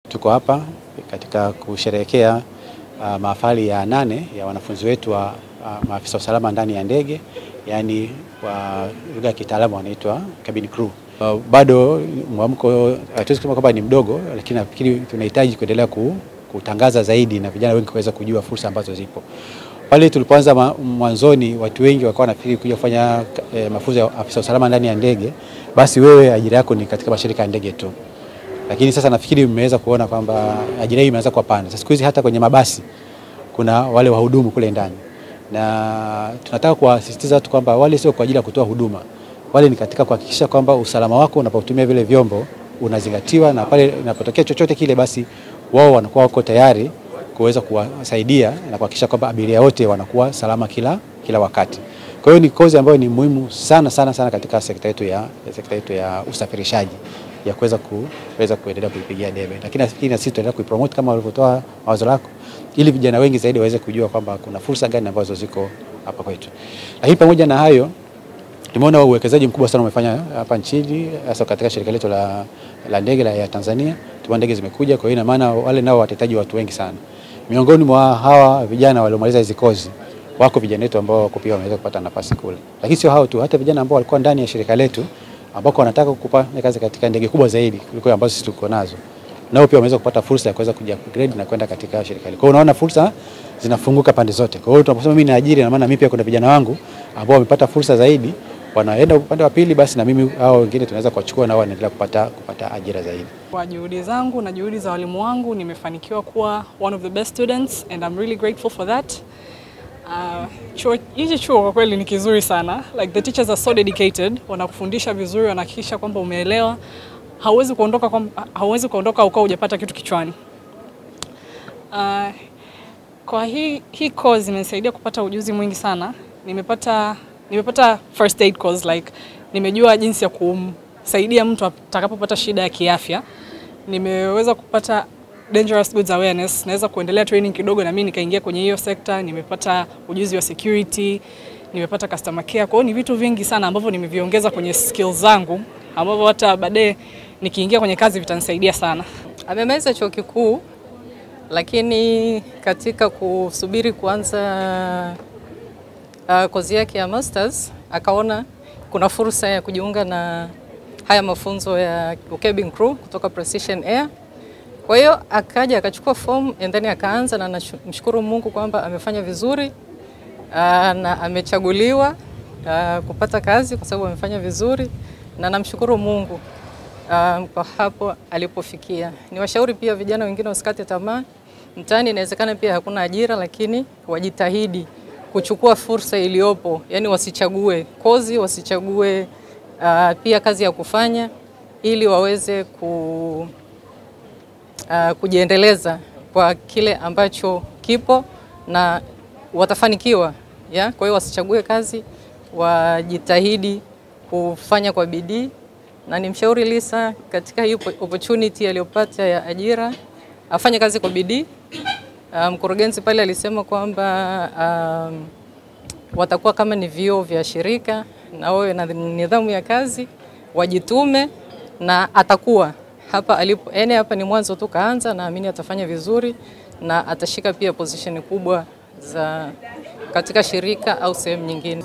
Tuko hapa katika kusherehekea mahafali ya 8 ya wanafunzi wetu wa maafisa usalama ndani ya ndege, yani kwa lugha ya kitaalamu wanaitwa cabin crew. Bado mwamko hatuwezi kusema kwamba ni mdogo, lakini nafikiri tunahitaji kuendelea kutangaza zaidi na vijana wengi kuweza kujua fursa ambazo zipo. Pale tulipoanza mwanzoni, watu wengi wakawa nafikiri kuja kufanya mafunzo ya afisa usalama ndani ya ndege, basi wewe ajira yako ni katika mashirika ya ndege tu. Lakini sasa nafikiri mmeweza kuona kwamba ajira hii imeanza kwa pana. Sasa siku hizi hata kwenye mabasi kuna wale wahudumu kule ndani. Na tunataka kuwasisitiza watu kwamba wale sio kwa ajili ya kutoa huduma. Wale ni katika kuhakikisha kwamba usalama wako unapotumia vile vyombo unazingatiwa, na pale inapotokea chochote kile basi wao wanakuwa wako tayari kuweza kuwasaidia na kuhakikisha kwamba abiria wote wanakuwa salama kila wakati. Kwa hiyo ni kozi ambayo ni muhimu sana katika sekta yetu ya usafirishaji, ya kuweza kuendelea kuipigia debe. Lakini nafikiri na sisi tuendelea kuipromote kama walivyotoa mawazo lako, ili vijana wengi zaidi waweze kujua kwamba kuna fursa gani ambazo ziko hapa kwetu. Lakini pamoja na hayo, tumeona uwekezaji mkubwa sana umefanya hapa nchini, hasa katika shirika letu la ndege ya Tanzania. Tumeona ndege zimekuja, kwa hiyo ina maana wale nao watahitaji watu wengi sana. Miongoni mwa hawa vijana waliomaliza hizo kozi, wako vijana wetu ambao pia wameweza kupata nafasi kule. Lakini sio hao tu, hata vijana ambao walikuwa ndani ya shirika letu ambao wanataka kupata kazi katika ndege kubwa zaidi kuliko ambazo sisi tuko nazo, nao pia wameweza kupata fursa ya kuweza kuja-upgrade na kwenda katika shirika letu. Kwa hiyo unaona fursa zinafunguka pande zote. Kwa hiyo tunaposema mimi na ajira, na maana mimi pia kuna vijana wangu ambao wamepata fursa zaidi, wanaenda upande wa pili, basi na mimi hao wengine tunaweza kuwachukua na wao wanaendelea kupata ajira zaidi. Kwa juhudi zangu na juhudi za walimu wangu nimefanikiwa kuwa one of the best students, and I'm really grateful for that. Chuo kwa kweli ni kizuri sana. Like, the teachers are so dedicated, wanakufundisha vizuri, wanahakikisha kwamba umeelewa. Hauwezi kuondoka ukao hujapata kitu kichwani. Kwa hii course imenisaidia kupata ujuzi mwingi sana. Nimepata first aid course, like nimejua jinsi ya kumsaidia mtu atakapopata shida ya kiafya. Nimeweza kupata dangerous goods awareness, naweza kuendelea training kidogo na mimi nikaingia kwenye hiyo sekta. Nimepata ujuzi wa security, nimepata customer care. Kwa hiyo ni vitu vingi sana ambavyo nimeviongeza kwenye skills zangu, ambavyo hata baadaye nikiingia kwenye kazi vitanisaidia sana. Amemaliza chuo kikuu, lakini katika kusubiri kuanza kozi yake ya masters akaona kuna fursa ya kujiunga na haya mafunzo ya cabin crew kutoka Precision Air. Kwa hiyo akaja akachukua form and then akaanza, na namshukuru Mungu kwamba amefanya vizuri na amechaguliwa kupata kazi kwa sababu amefanya vizuri, na namshukuru Mungu kwa hapo alipofikia. Niwashauri pia vijana wengine wasikate tamaa. Mtaani inawezekana pia hakuna ajira, lakini wajitahidi kuchukua fursa iliyopo, yani wasichague kozi, wasichague pia kazi ya kufanya, ili waweze kujiendeleza kwa kile ambacho kipo na watafanikiwa. Kwa hiyo wasichague kazi, wajitahidi kufanya kwa bidii. Na nimshauri Lisa katika hii opportunity aliyopata ya ajira, afanye kazi kwa bidii. Mkurugenzi pale alisema kwamba watakuwa kama ni vioo vya shirika, na wawe na nidhamu ya kazi, wajitume, na atakuwa hapa alipo. Hapa ni mwanzo tu kaanza, naamini atafanya vizuri na atashika pia position kubwa za katika shirika au sehemu nyingine.